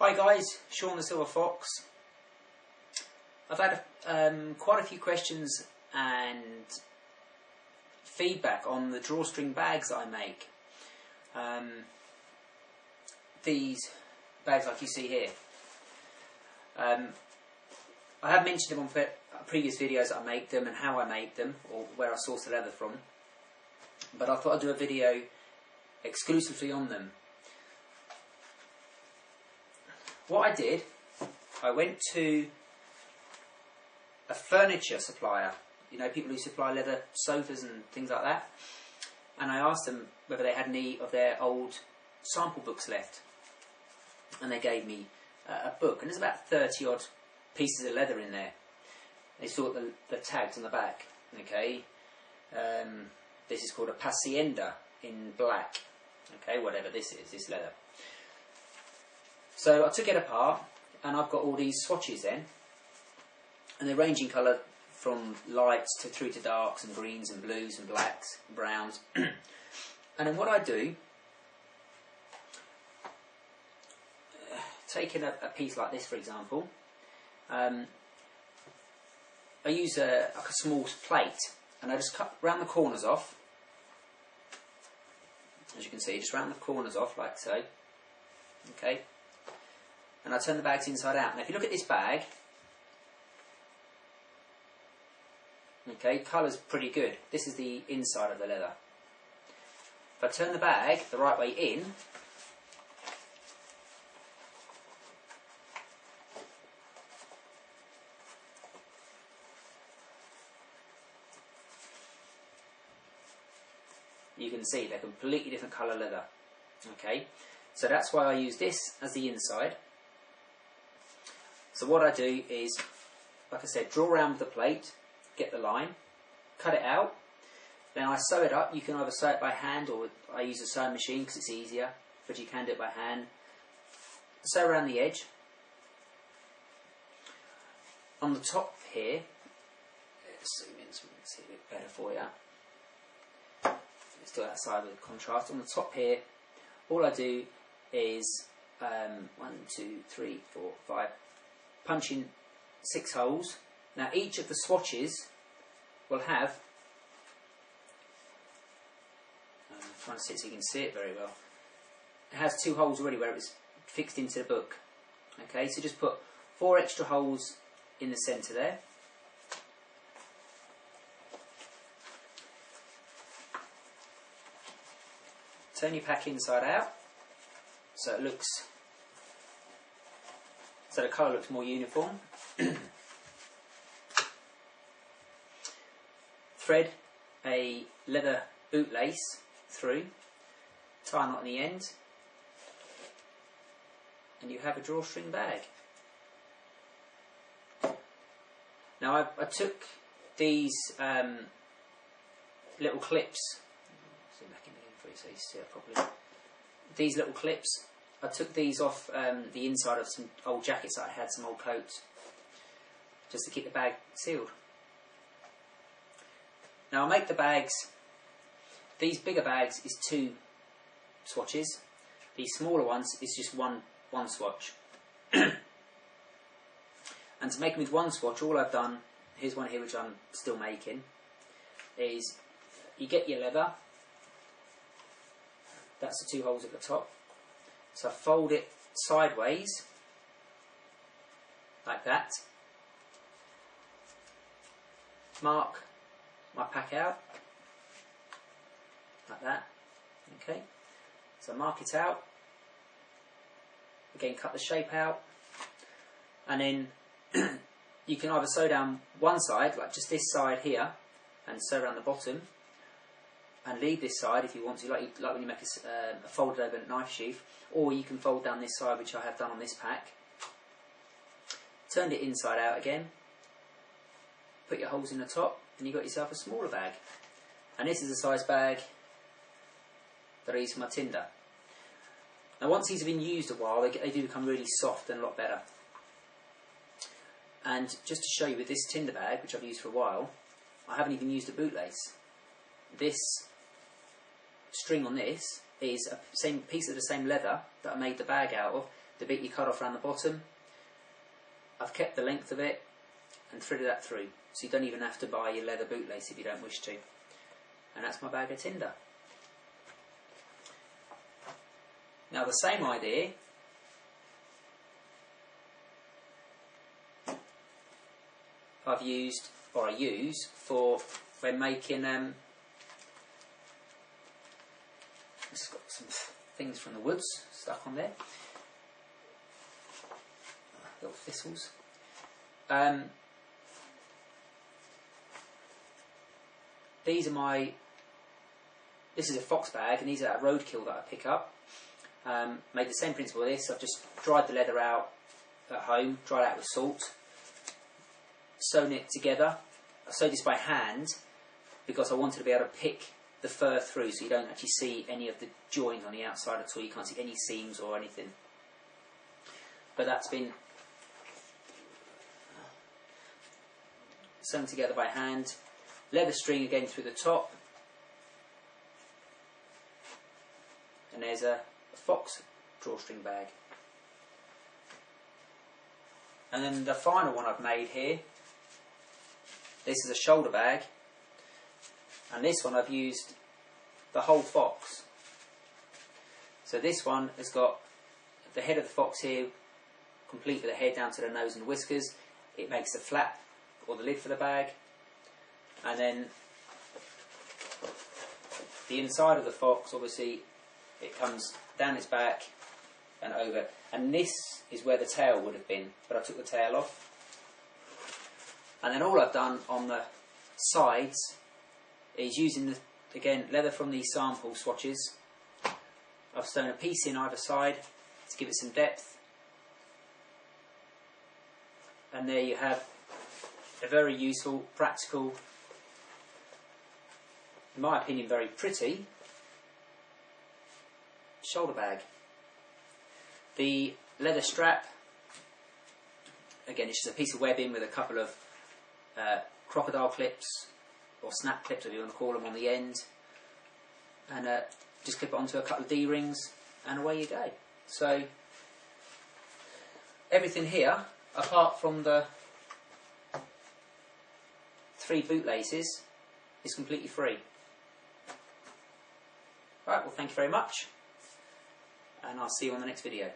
Hi guys, Sean the Silver Fox. I've had quite a few questions and feedback on the drawstring bags that I make. These bags like you see here. I have mentioned them on previous videos that I make them and how I make them, or where I source the leather from. But I thought I'd do a video exclusively on them. What I did, I went to a furniture supplier, you know, people who supply leather sofas and things like that, and I asked them whether they had any of their old sample books left, and they gave me a book, and there's about 30 odd pieces of leather in there. They saw the tags on the back. Okay, this is called a Pacienda in black. Okay, whatever this is, this leather. So I took it apart, and I've got all these swatches then, and they range in colour from lights through to darks and greens and blues and blacks and browns. And then what I do, taking a piece like this for example, I use like a small plate, and I just cut round the corners off, as you can see, just round the corners off like so. Okay. And I turn the bags inside out. Now if you look at this bag, okay, colour's pretty good. This is the inside of the leather. If I turn the bag the right way in, you can see they're completely different colour leather. Okay, so that's why I use this as the inside. So what I do is, like I said, draw around with the plate, get the line, cut it out, then I sew it up. You can either sew it by hand, or I use a sewing machine because it's easier, but you can do it by hand. Sew around the edge. On the top here, let's zoom in so we can see a bit better for you. Let's do it outside with the contrast. On the top here, all I do is 1, 2, 3, 4, 5. Punch in 6 holes. Now each of the swatches will have, I'm trying to see it so you can see it very well, it has 2 holes already where it's fixed into the book. Okay, so just put 4 extra holes in the centre there. Turn your pack inside out so it looks, so the colour looks more uniform. Thread a leather bootlace through, tie a knot on the end, and you have a drawstring bag. Now I took these little clips, zoom back in again for you so you see it properly. These little clips, I took these off the inside of some old jackets that I had, some old coats, just to keep the bag sealed. Now I make the bags, these bigger bags is 2 swatches, these smaller ones is just one swatch. And to make them with 1 swatch, all I've done, here's one here which I'm still making, is you get your leather, that's the 2 holes at the top. So I fold it sideways, like that. Mark my pack out, like that. Okay. So mark it out. Again, cut the shape out. And then you can either sew down one side, like just this side here, and sew around the bottom, and leave this side if you want to, like when you make a folded over knife sheath, or you can fold down this side, which I have done on this pack. Turn it inside out again, put your holes in the top, and you've got yourself a smaller bag. And this is the size bag that I use for my tinder. Now once these have been used a while, they do become really soft and a lot better. And just to show you with this tinder bag, which I've used for a while, I haven't even used a bootlace. This string on this is a same piece of the same leather that I made the bag out of, the bit you cut off around the bottom, I've kept the length of it and threaded that through, so you don't even have to buy your leather bootlace if you don't wish to. And that's my bag of tinder. Now the same idea I've used, or I use, for when making it's got some things from the woods stuck on there, little thistles. These are this is a fox bag, and these are roadkill that I pick up. Made the same principle of this. I've just dried the leather out at home, dried out with salt, sewn it together. I sewed this by hand because I wanted to be able to pick the fur through, so you don't actually see any of the joins on the outside at all. You can't see any seams or anything. But that's been sewn together by hand. Leather string again through the top, and there's a fox drawstring bag. And then the final one I've made here, this is a shoulder bag, and this one I've used the whole fox. So this one has got the head of the fox here, complete with the head down to the nose and whiskers. It makes the flap or the lid for the bag, and then the inside of the fox, obviously it comes down its back and over, and this is where the tail would have been, but I took the tail off. And then all I've done on the sides is using again leather from these sample swatches. I've sewn a piece in either side to give it some depth, and there you have a very useful, practical, in my opinion very pretty shoulder bag. The leather strap, again, it's just a piece of webbing with a couple of crocodile clips or snap clips, if you want to call them, on the end, and just clip it onto a couple of D-rings, and away you go. So everything here, apart from the 3 bootlaces, is completely free. Right, well, thank you very much, and I'll see you on the next video.